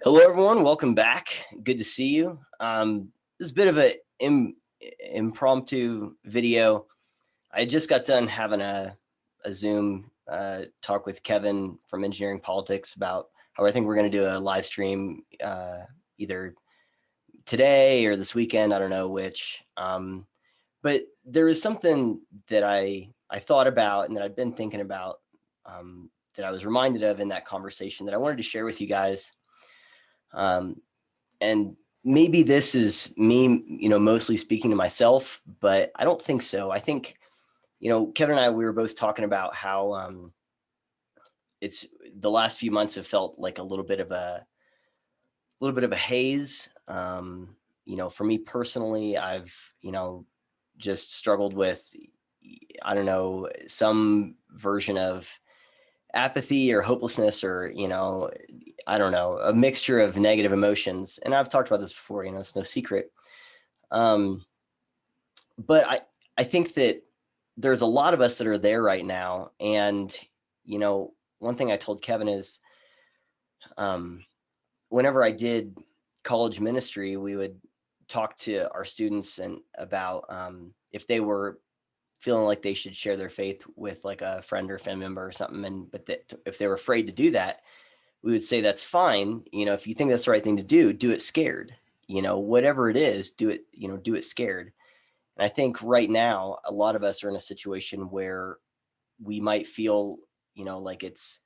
Hello, everyone. Welcome back. Good to see you. This is a bit of a impromptu video. I just got done having a Zoom talk with Kevin from Engineering Politics about how I think we're going to do a live stream either today or this weekend. I don't know which. But there is something that I thought about and that I've been thinking about that I was reminded of in that conversation that I wanted to share with you guys. And maybe this is me, mostly speaking to myself, but I don't think so. I think, Kevin and I, we were both talking about how it's the last few months have felt like a little bit of a haze. For me personally, I've, just struggled with, I don't know, some version of apathy or hopelessness or, I don't know, a mixture of negative emotions. And I've talked about this before, it's no secret. But I think that there's a lot of us that are there right now. And, one thing I told Kevin is whenever I did college ministry, we would talk to our students and about if they were feeling like they should share their faith with like a friend or family member or something. But that if they were afraid to do that, we would say that's fine. If you think that's the right thing to do it scared. Whatever it is, do it. Do it scared. And I think right now a lot of us are in a situation where we might feel, like it's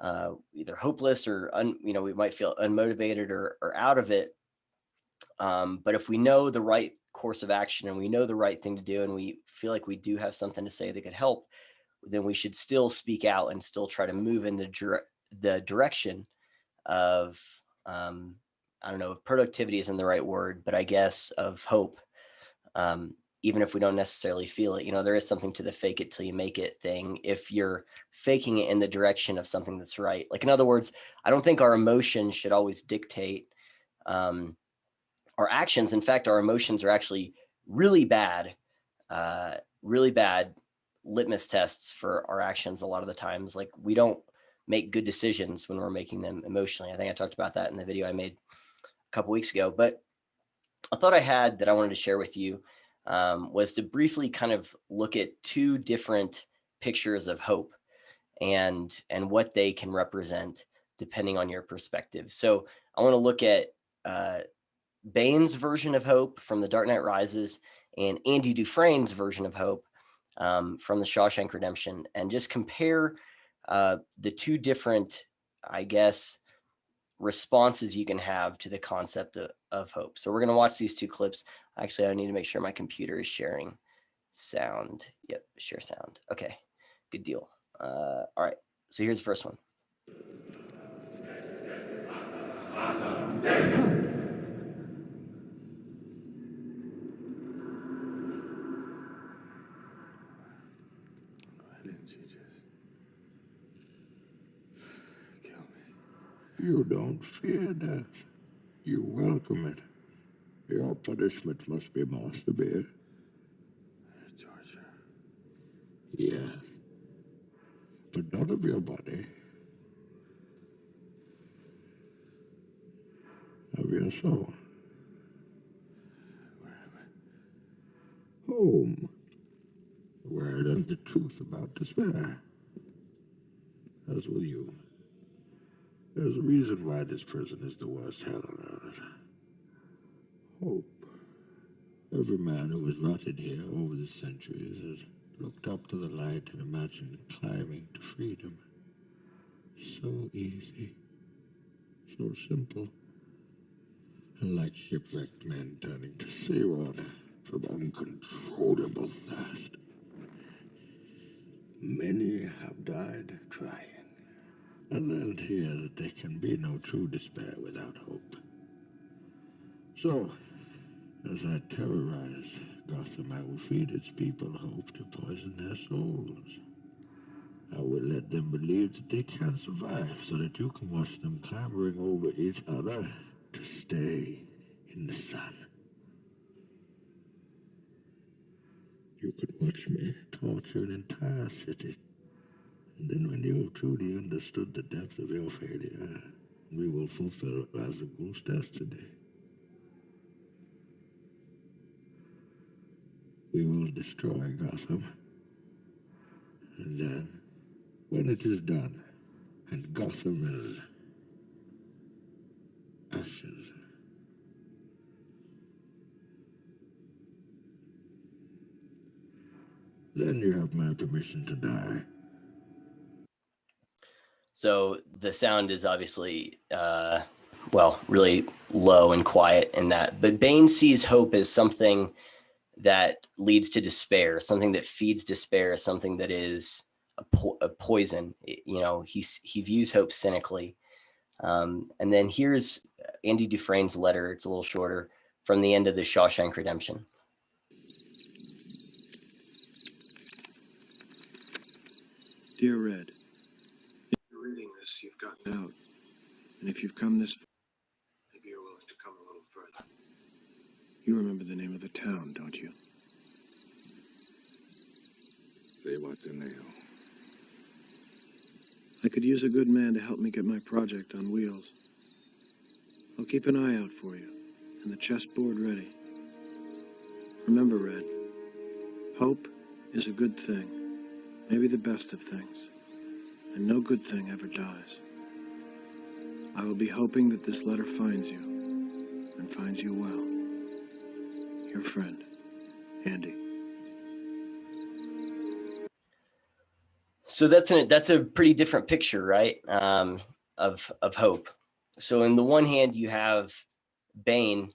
either hopeless or we might feel unmotivated or out of it. But if we know the right course of action and we know the right thing to do, and we feel like we do have something to say that could help, then we should still speak out and still try to move in the direction of, I don't know if productivity isn't the right word, but I guess of hope. Even if we don't necessarily feel it, there is something to the fake it till you make it thing. If you're faking it in the direction of something that's right, like in other words, I don't think our emotions should always dictate our actions. In fact, our emotions are actually really bad litmus tests for our actions. A lot of the times, like we don't make good decisions when we're making them emotionally. I think I talked about that in the video I made a couple weeks ago, but a thought I had that I wanted to share with you was to briefly kind of look at two different pictures of hope and what they can represent depending on your perspective. So I want to look at Bane's version of hope from The Dark Knight Rises and Andy Dufresne's version of hope from The Shawshank Redemption, and just compare the two different, I guess, responses you can have to the concept of hope. So we're going to watch these two clips. Actually, I need to make sure my computer is sharing sound. Yep, share sound. Okay, good deal. All right, so here's the first one. Why didn't you just kill me? You don't fear death. You welcome it. Your punishment must be more severe. Torture. Yes. But not of your body. Of your soul. Where am I? Home. Where I learned the truth about despair. As will you. There's a reason why this prison is the worst hell on earth. Hope. Every man who has rotted here over the centuries has looked up to the light and imagined climbing to freedom. So easy. So simple. And like shipwrecked men turning to seawater from uncontrollable thirst. Many have died trying. I learned here that there can be no true despair without hope. So, as I terrorize Gotham, I will feed its people hope to poison their souls. I will let them believe that they can survive so that you can watch them clambering over each other to stay in the sun. You could watch me torture an entire city. And then when you truly understood the depth of your failure, We will fulfill Razagul's destiny. We will destroy Gotham, and then, when it is done, and Gotham is ashes, then you have my permission to die. So the sound is obviously, well, really low and quiet in that. But Bane sees hope as something that leads to despair, something that feeds despair, something that is a poison. He views hope cynically. And then here's Andy Dufresne's letter. It's a little shorter, from the end of the Shawshank Redemption. Dear Red, if you're reading this, you've gotten out. And if you've come this far, maybe you're willing to come a little further. You remember the name of the town, don't you? Say what to nail. I could use a good man to help me get my project on wheels. I'll keep an eye out for you, and the chessboard ready. Remember, Red, hope is a good thing, maybe the best of things, and no good thing ever dies. I will be hoping that this letter finds you, and finds you well. Your friend, Andy. So that's a pretty different picture, right? Of hope. So in the one hand, you have Bane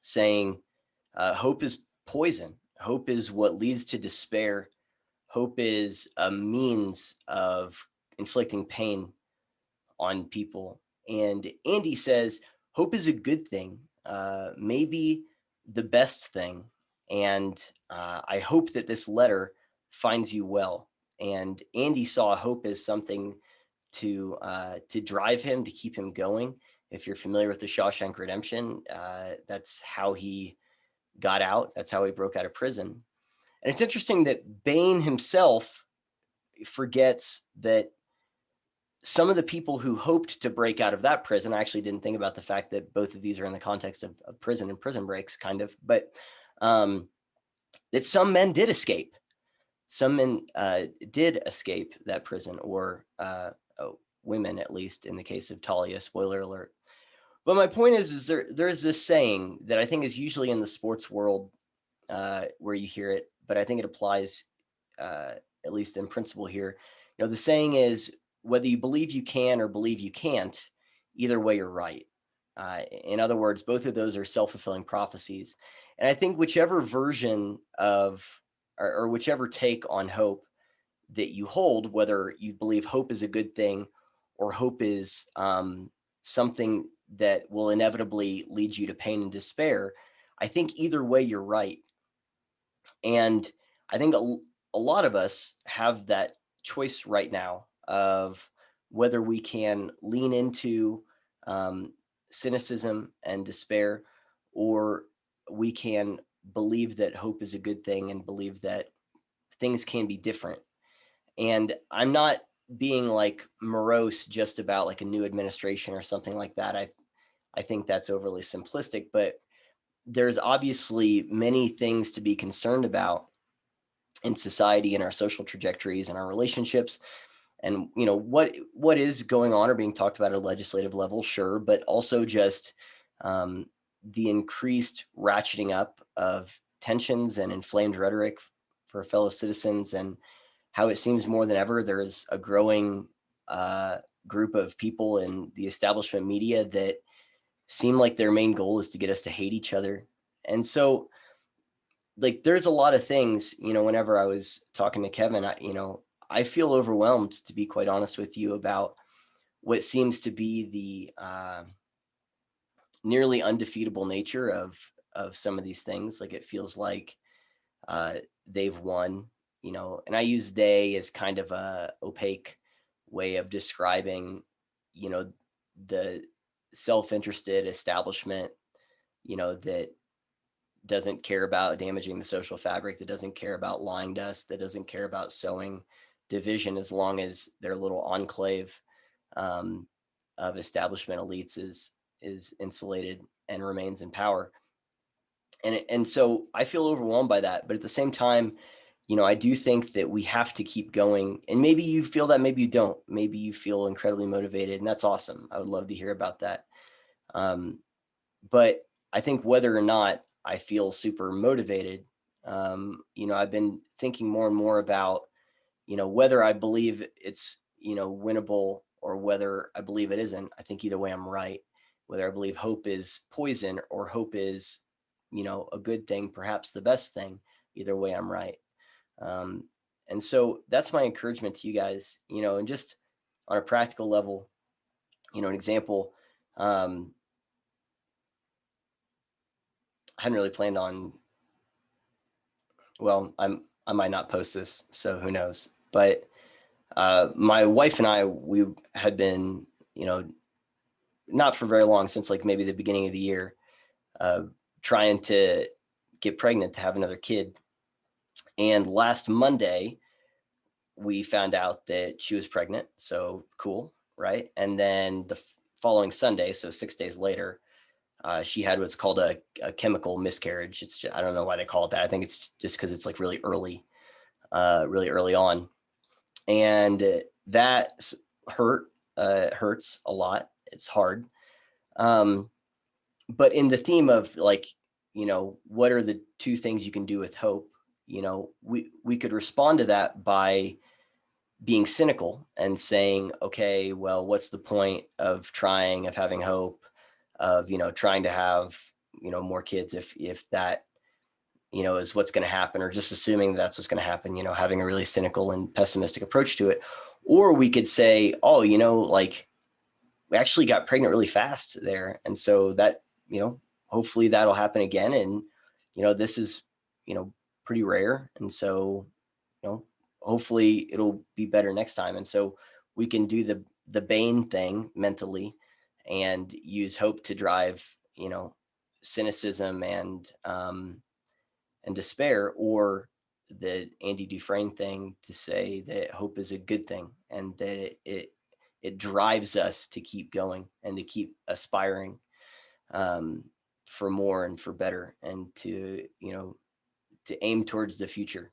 saying, hope is poison. Hope is what leads to despair. Hope is a means of inflicting pain on people. And Andy says, hope is a good thing, maybe the best thing. And I hope that this letter finds you well. And Andy saw hope as something to drive him, to keep him going. If you're familiar with the Shawshank Redemption, that's how he got out. That's how he broke out of prison. And it's interesting that Bane himself forgets that some of the people who hoped to break out of that prison, I actually didn't think about the fact that both of these are in the context of prison and prison breaks, kind of, but that some men did escape. Some men did escape that prison, or women, at least in the case of Talia, spoiler alert. But my point is there's this saying that I think is usually in the sports world where you hear it, but I think it applies at least in principle here. The saying is, whether you believe you can or believe you can't, either way you're right. In other words, both of those are self-fulfilling prophecies. And I think whichever version of, or whichever take on hope that you hold, whether you believe hope is a good thing or hope is something that will inevitably lead you to pain and despair, I think either way you're right. And I think a lot of us have that choice right now of whether we can lean into cynicism and despair, or we can believe that hope is a good thing and believe that things can be different. And I'm not being like morose just about like a new administration or something like that. I think that's overly simplistic, but there's obviously many things to be concerned about in society and our social trajectories and our relationships. And what is going on or being talked about at a legislative level, sure, but also just the increased ratcheting up of tensions and inflamed rhetoric for fellow citizens, and how it seems more than ever there is a growing group of people in the establishment media that seem like their main goal is to get us to hate each other. And so, like, there's a lot of things, whenever I was talking to Kevin, I feel overwhelmed, to be quite honest with you, about what seems to be the nearly undefeatable nature of some of these things. Like, it feels like they've won, and I use they as kind of a opaque way of describing, the self-interested establishment, that doesn't care about damaging the social fabric, that doesn't care about lying to us, that doesn't care about sowing division, as long as their little enclave of establishment elites is insulated and remains in power. And so I feel overwhelmed by that. But at the same time, I do think that we have to keep going. And maybe you feel that, maybe you don't. Maybe you feel incredibly motivated, and that's awesome. I would love to hear about that. Um, but I think whether or not I feel super motivated, I've been thinking more and more about, whether I believe it's, winnable or whether I believe it isn't. I think either way I'm right. Whether I believe hope is poison or hope is, a good thing, perhaps the best thing, either way I'm right. Um, and so that's my encouragement to you guys, and just on a practical level, an example, I hadn't really planned on, well, I might not post this, so who knows, but my wife and I, we had been, not for very long, since like maybe the beginning of the year, uh, trying to get pregnant to have another kid. And last Monday, we found out that she was pregnant. So cool, right? And then the following Sunday, so 6 days later, she had what's called a chemical miscarriage. It's just, I don't know why they call it that. I think it's just because it's like really early on, and that hurts a lot. It's hard. Um, but in the theme of like, what are the two things you can do with hope? We could respond to that by being cynical and saying, okay, well, what's the point of trying, of having hope, of, trying to have, more kids if that, is what's going to happen, or just assuming that's what's going to happen, having a really cynical and pessimistic approach to it. Or we could say, oh, like we actually got pregnant really fast there. And so that, hopefully that'll happen again. And, this is, pretty rare. And so, hopefully it'll be better next time. And so we can do the Bane thing mentally and use hope to drive, cynicism and despair, or the Andy Dufresne thing to say that hope is a good thing and that it drives us to keep going and to keep aspiring, for more and for better, and to, to aim towards the future.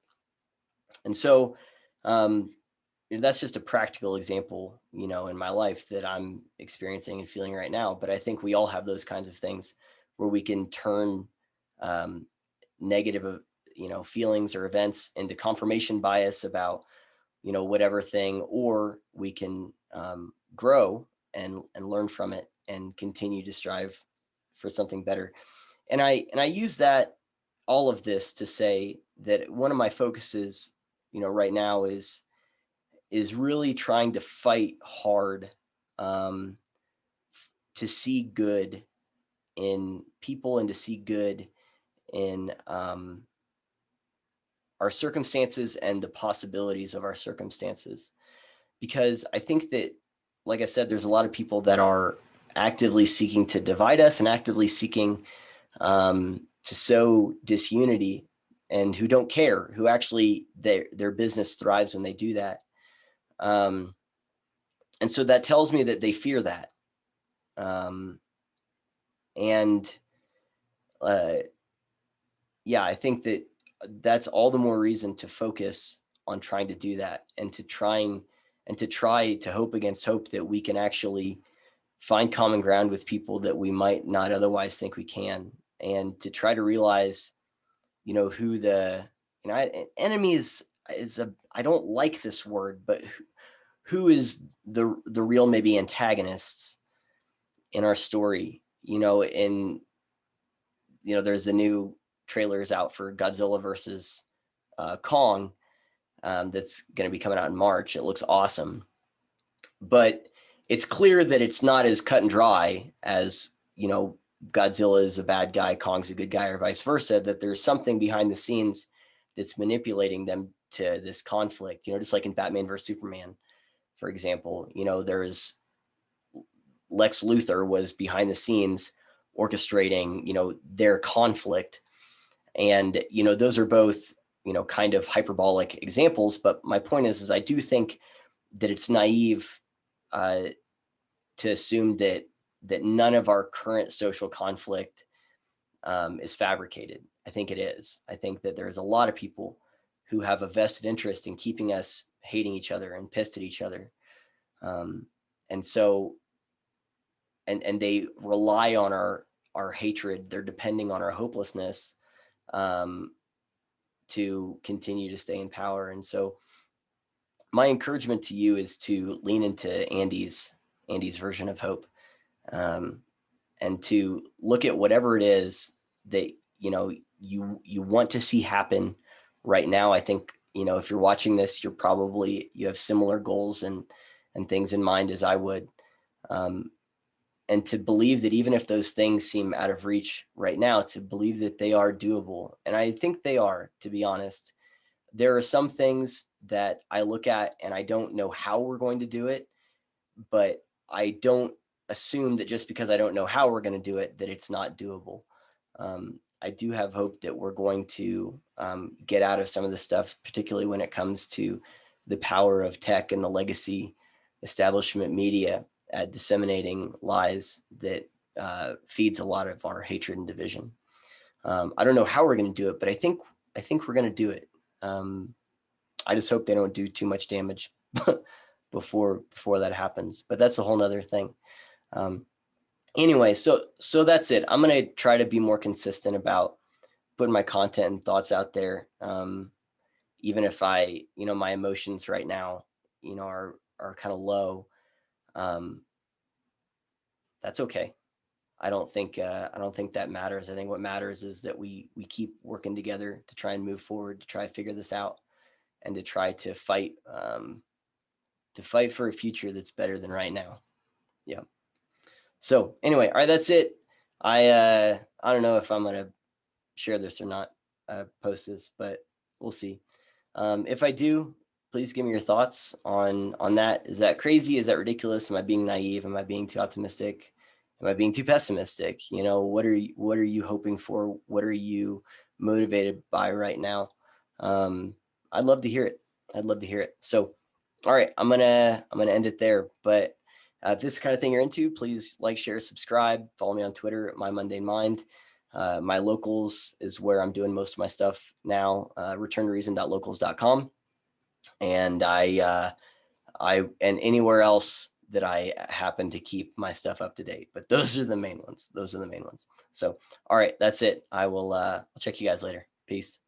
And so, that's just a practical example, in my life that I'm experiencing and feeling right now. But I think we all have those kinds of things where we can turn, negative, feelings or events into confirmation bias about, whatever thing, or we can, grow and learn from it and continue to strive for something better. And I use that, all of this, to say that one of my focuses, right now is really trying to fight hard, um, to see good in people and to see good in, our circumstances and the possibilities of our circumstances. Because I think that, like I said, there's a lot of people that are actively seeking to divide us and actively seeking, to sow disunity, and who don't care, who actually their business thrives when they do that. Um, and so that tells me that they fear that. Um, and uh, yeah, I think that that's all the more reason to focus on trying to do that, and to try to hope against hope that we can actually find common ground with people that we might not otherwise think we can, and to try to realize, who the, enemy is a, I don't like this word, but who is the real maybe antagonists in our story, and there's the new trailers out for Godzilla versus, Kong, that's going to be coming out in March. It looks awesome, but it's clear that it's not as cut and dry as, Godzilla is a bad guy, Kong's a good guy, or vice versa, that there's something behind the scenes that's manipulating them to this conflict, just like in Batman versus Superman, for example. There's Lex Luthor was behind the scenes orchestrating, their conflict. And, those are both, kind of hyperbolic examples. But my point is I do think that it's naive, uh, to assume that none of our current social conflict is fabricated. I think it is. I think that there's a lot of people who have a vested interest in keeping us hating each other and pissed at each other. And so, and they rely on our hatred. They're depending on our hopelessness to continue to stay in power. And so my encouragement to you is to lean into Andy's version of hope, and to look at whatever it is that you want to see happen right now. I think if you're watching this, you have similar goals and things in mind as I would, and to believe that even if those things seem out of reach right now, to believe that they are doable. And I think they are, to be honest. There are some things that I look at and I don't know how we're going to do it, but I don't assume that just because I don't know how we're going to do it, that it's not doable. I do have hope that we're going to get out of some of the stuff, particularly when it comes to the power of tech and the legacy establishment media at disseminating lies that feeds a lot of our hatred and division. I don't know how we're going to do it, but I think we're going to do it. I just hope they don't do too much damage before that happens. But that's a whole nother thing. Anyway, so that's it. I'm going to try to be more consistent about putting my content and thoughts out there. Even if my emotions right now, are kind of low. That's okay. I don't think that matters. I think what matters is that we keep working together to try and move forward, to try to figure this out, and to try to fight for a future that's better than right now. Yeah. So anyway, all right, that's it. I don't know if I'm gonna share this or not, post this, but we'll see. If I do, please give me your thoughts on that. Is that crazy? Is that ridiculous? Am I being naive? Am I being too optimistic? Am I being too pessimistic? What are you hoping for? What are you motivated by right now? I'd love to hear it. So, all right, I'm gonna end it there. But if this kind of thing you're into, please like, share, subscribe. Follow me on Twitter at My Mundane Mind. My locals is where I'm doing most of my stuff now. returntoreason.locals.com, and and anywhere else that I happen to keep my stuff up to date. But those are the main ones. So, all right, that's it. I will I'll check you guys later. Peace.